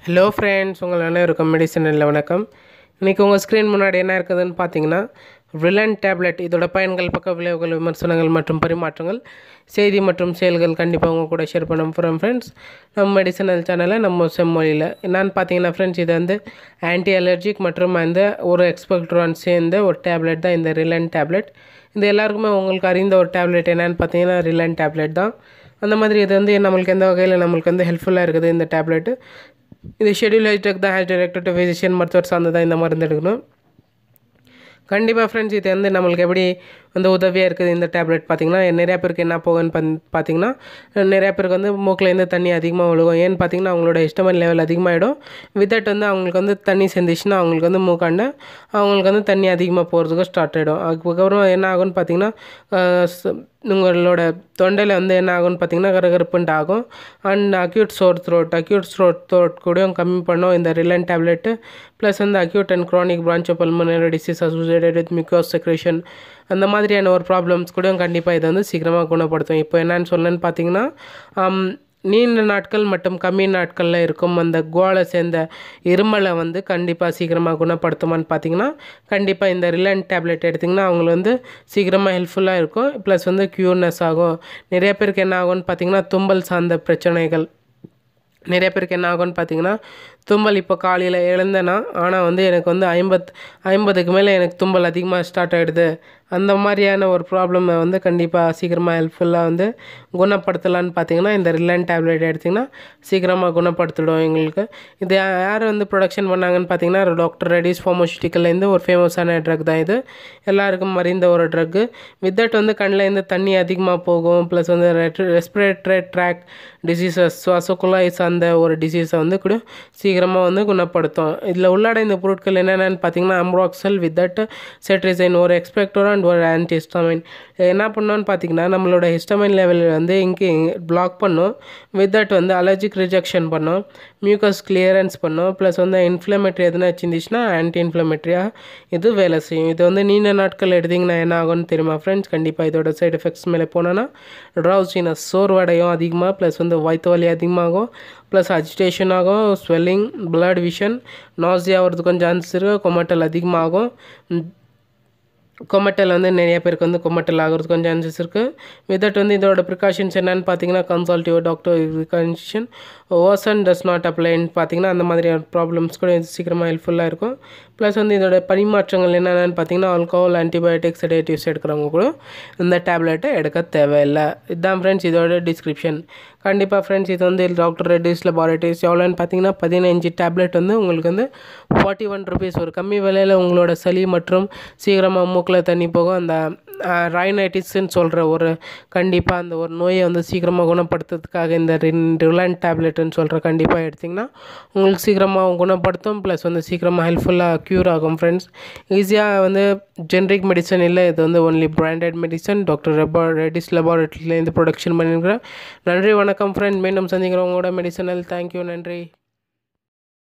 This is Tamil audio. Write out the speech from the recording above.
ஹலோ ஃப்ரெண்ட்ஸ், உங்கள் அனைவருக்கும் மெடிசனில் வணக்கம். இன்றைக்கி உங்கள் ஸ்க்ரீன் முன்னாடி என்ன இருக்குதுன்னு பார்த்தீங்கன்னா, ரிலண்ட் டேப்லெட் இதோட பயன்கள், பக்க விளைவுகள், விமர்சனங்கள் மற்றும் பரிமாற்றங்கள், செய்தி மற்றும் செயல்கள் கண்டிப்பாக உங்கள் கூட ஷேர் பண்ண போகிறோம் ஃப்ரெண்ட்ஸ். நம்ம மெடிசனல் சேனலில் நம்ம செம்மொழியில் என்னென்னு பார்த்தீங்கன்னா ஃப்ரெண்ட்ஸ், இது வந்து ஆன்டி அலர்ஜிக் மற்றும் அந்த ஒரு எக்ஸ்பெக்ட்ரான் சேர்ந்த ஒரு டேப்லெட் தான் இந்த ரிலண்ட் டேப்லெட். இது எல்லாருக்குமே உங்களுக்கு அறிந்த ஒரு டேப்லெட் என்னென்னு பார்த்தீங்கன்னா ரிலண்ட் டேப்லெட் தான். அந்த மாதிரி இது வந்து நம்மளுக்கு எந்த வகையில் நம்மளுக்கு வந்து ஹெல்ப்ஃபுல்லாக இருக்குது இந்த டேப்லெட்டு. இது ஷெட்யூல் ஹைடெக் தான், ஹேஸ் டைரக்டட் டு ஃபிசிஷியன், மருத்துவர் சார்ந்து தான் இந்த மருந்து எடுக்கணும். கண்டிப்பாக ஃப்ரெண்ட்ஸ், இது வந்து நம்மளுக்கு எப்படி வந்து உதவியாக இருக்குது இந்த டேப்லெட் பார்த்திங்கன்னா, நிறையா பேருக்கு என்ன போகுன்னு பார்த்திங்கன்னா, நிறையா பேருக்கு வந்து மூக்கிலேருந்து தண்ணி அதிகமாக விழுகும். ஏன்னு பார்த்திங்கன்னா அவங்களோட ஹிஸ்டமின் லெவல் அதிகமாகிடும். வித்தட் வந்து அவங்களுக்கு வந்து தண்ணி சேர்ந்துச்சுன்னா அவங்களுக்கு வந்து மூக்காண்ட அவங்களுக்கு வந்து தண்ணி அதிகமாக போகிறதுக்கு ஸ்டார்ட் ஆகிடும். அதுக்கப்புறம் என்ன ஆகும்னு பார்த்திங்கன்னா, உங்களோட தொண்டையில் வந்து என்ன ஆகும்னு பார்த்திங்கன்னா கரகரப்புன்ட்டு ஆகும். அண்ட் அக்யூட் சோர் த்ரோட் கூடயும் கம்மி பண்ணும் இந்த ரிலண்ட் டேப்லெட்டு. ப்ளஸ் வந்து acute and chronic bronchopulmonary disease associated with mucus secretion அந்த மாதிரியான ஒரு ப்ராப்ளம்ஸ் கூடயும் கண்டிப்பாக இதை வந்து சீக்கிரமாக குணப்படுத்தும். இப்போ என்னென்னு சொல்லணுன்னு பார்த்தீங்கன்னா, நீண்ட நாட்கள் மற்றும் கம்மி நாட்களில் இருக்கும் அந்த கோலை சேர்ந்த இருமலை வந்து கண்டிப்பாக சீக்கிரமாக குணப்படுத்துமான்னு பார்த்தீங்கன்னா, கண்டிப்பாக இந்த ரிலண்ட் டேப்லெட் எடுத்திங்கன்னா அவங்களுக்கு வந்து சீக்கிரமாக ஹெல்ப்ஃபுல்லாக இருக்கும். ப்ளஸ் வந்து க்யூர்னஸ் ஆகும். நிறைய பேருக்கு என்ன ஆகும்னு பார்த்தீங்கன்னா, தும்பல் சார்ந்த பிரச்சனைகள். நிறைய பேருக்கு என்ன ஆகும்னு பார்த்தீங்கன்னா, தும்பல் இப்போ காலையில் எழுந்தேன்னா ஆனால் வந்து எனக்கு வந்து 50க்கு மேலே எனக்கு தும்பல் அதிகமாக ஸ்டார்ட் ஆகிடுது. அந்த மாதிரியான ஒரு ப்ராப்ளமை வந்து கண்டிப்பாக சீக்கிரமாக ஹெல்ப்ஃபுல்லாக வந்து குணப்படுத்தலான்னு பார்த்தீங்கன்னா, இந்த ரிலண்ட் டேப்லெட் எடுத்திங்கன்னா சீக்கிரமாக குணப்படுத்திடும் எங்களுக்கு. இது யார் வந்து ப்ரொடக்ஷன் பண்ணாங்கன்னு பார்த்தீங்கன்னா, டாக்டர் ரெடிஸ் ஃபார்மசூட்டிக்கல்லேருந்து ஒரு ஃபேமஸான ட்ரக் தான் இது. எல்லாருக்கும் அறிந்த ஒரு ட்ரக்கு. வித் தட் வந்து கண்ணிலேருந்து தண்ணி அதிகமாக போகும். ப்ளஸ் வந்து ரெஸ்பிரேட்டரி ட்ராக் டிசீசஸ், சுவாசக்குழாய் சார்ந்த ஒரு டிசீஸை வந்து கூட சீக்கிரமாக வந்து குணப்படுத்தும். இதில் உள்ளாட இந்த பொருட்கள் என்னென்னு பார்த்தீங்கன்னா, அம்ராக்சல் வித் தட் செட்ரிசைன், ஒரு எக்ஸ்பெக்டோர் அண்ட் ஒரு ஆன்டிஹிஸ்டமைன். என்ன பண்ணோன்னு பார்த்தீங்கன்னா, நம்மளோட ஹிஸ்டமைன் லெவல் வந்து இங்கே பிளாக் பண்ணும். வித் தட் வந்து அலர்ஜிக் ரிஜெக்ஷன் பண்ணும், மியூக்கஸ் கிளியரன்ஸ் பண்ணும். ப்ளஸ் வந்து இன்ஃப்ளமேட்ரி எதுனா இருந்துச்சுன்னா ஆன்டி இன்ஃப்ளமேட்ரியாக இது வேலை செய்யும். இது வந்து நீண்ட நாட்கள் எடுத்திங்கன்னா என்ன ஆகும்னு தெரியுமா ஃப்ரெண்ட்ஸ்? கண்டிப்பாக இதோட சைடு எஃபெக்ட்ஸ் மேலே போனோன்னா ட்ரௌசினஸ், சோர்வடையும் அதிகமாக. ப்ளஸ் வந்து வயிற்று வலி அதிகமாகும். ப்ளஸ் அஜிடேஷன் ஆகும், ஸ்வெல்லிங், பிளட் விஷன், நாசியா வரதுக்கு சான்சஸ் இருக்குது. கொமட்டல் அதிகமாகும். கொமட்டல் வந்து நிறைய பேருக்கு வந்து கொமட்டல் ஆகிறதுக்கு கொஞ்சம் சான்சஸ் இருக்குது. வித் தட் வந்து இதோட ப்ரிகாஷன்ஸ் என்னென்னு பார்த்தீங்கன்னா, கன்சல்ட் யுவர் டாக்டர் கன்சல்டேஷன், ஓசன் டஸ் நாட் அப்ளைன்னு பார்த்தீங்கன்னா அந்த மாதிரியான ப்ராப்ளம்ஸ் கூட இது சீக்கிரமாக ஹெல்ப்ஃபுல்லாக இருக்கும். ப்ளஸ் வந்து இதோட பரிமாற்றங்கள் என்னென்னு பார்த்தீங்கன்னா, ஆல்கஹால், ஆன்டிபயோட்டிக்ஸ், செடேட்டிவ்ஸ் எடுக்கிறவங்க கூட இந்த டேப்லெட்டை எடுக்க தேவையில்லை. இதுதான் ஃப்ரெண்ட்ஸ் இதோட டிஸ்கிரிப்ஷன். கண்டிப்பாக ஃப்ரெண்ட்ஸ், இது வந்து டாக்டர் ரெட்டிஸ் லெபார்ட்டரிஸ் எவ்வளோன்னு பார்த்தீங்கன்னா 15 டேப்லெட் வந்து உங்களுக்கு வந்து 41 ருபீஸ். ஒரு கம்மி விலையில் உங்களோட சளி மற்றும் சீக்கிரமாக மூக்கில் தண்ணி போகும் அந்த ரைனைட்டிஸ்ன்னு சொல்கிற ஒரு கண்டிப்பாக அந்த ஒரு நோயை வந்து சீக்கிரமாக குணப்படுத்துறதுக்காக இந்த ரிலண்ட் டேப்லெட்டுன்னு சொல்கிற கண்டிப்பாக எடுத்திங்கன்னா உங்களுக்கு சீக்கிரமாக குணப்படுத்தும். ப்ளஸ் வந்து சீக்கிரமாக ஹெல்ப்ஃபுல்லாக க்யூர் ஆகும் ஃப்ரெண்ட்ஸ். ஈஸியாக வந்து ஜென்ரிக் மெடிசன் இல்லை, இது வந்து only branded medicine. Doctor Reddy's லெபார்ட்டரியிலேருந்து ப்ரொடக்ஷன் பண்ணியிருக்கிறேன். நன்றி, வணக்கம் ஃப்ரெண்ட். மீண்டும் சந்திக்கிறவங்களோட மெடிசனல். தேங்க்யூ, நன்றி.